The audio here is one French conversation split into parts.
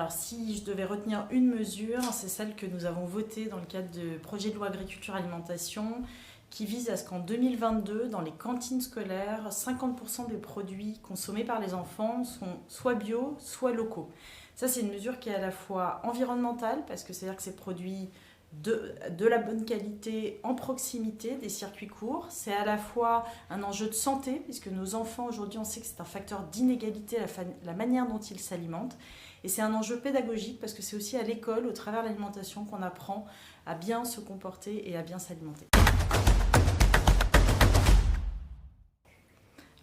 Alors si je devais retenir une mesure, c'est celle que nous avons votée dans le cadre du projet de loi agriculture-alimentation qui vise à ce qu'en 2022, dans les cantines scolaires, 50% des produits consommés par les enfants sont soit bio, soit locaux. Ça, c'est une mesure qui est à la fois environnementale, parce que c'est-à-dire que c'est produit de la bonne qualité en proximité des circuits courts. C'est à la fois un enjeu de santé, puisque nos enfants, aujourd'hui, on sait que c'est un facteur d'inégalité, la manière dont ils s'alimentent. Et c'est un enjeu pédagogique, parce que c'est aussi à l'école, au travers de l'alimentation, qu'on apprend à bien se comporter et à bien s'alimenter.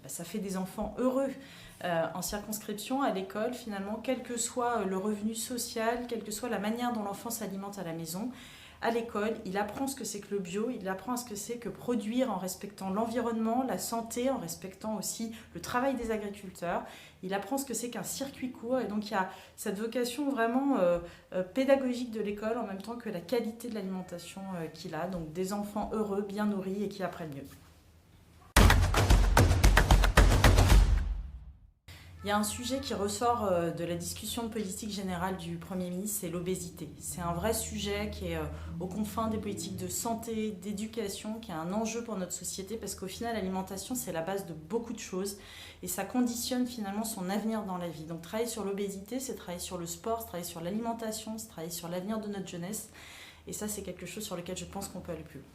Ça fait des enfants heureux en circonscription, à l'école, finalement, quel que soit le revenu social, quelle que soit la manière dont l'enfant s'alimente à la maison. À l'école, il apprend ce que c'est que le bio, il apprend ce que c'est que produire en respectant l'environnement, la santé, en respectant aussi le travail des agriculteurs. Il apprend ce que c'est qu'un circuit court, et donc il y a cette vocation vraiment pédagogique de l'école en même temps que la qualité de l'alimentation qu'il a. Donc des enfants heureux, bien nourris et qui apprennent mieux. Il y a un sujet qui ressort de la discussion politique générale du Premier ministre, c'est l'obésité. C'est un vrai sujet qui est aux confins des politiques de santé, d'éducation, qui est un enjeu pour notre société parce qu'au final, l'alimentation, c'est la base de beaucoup de choses et ça conditionne finalement son avenir dans la vie. Donc travailler sur l'obésité, c'est travailler sur le sport, c'est travailler sur l'alimentation, c'est travailler sur l'avenir de notre jeunesse et ça, c'est quelque chose sur lequel je pense qu'on peut aller plus loin.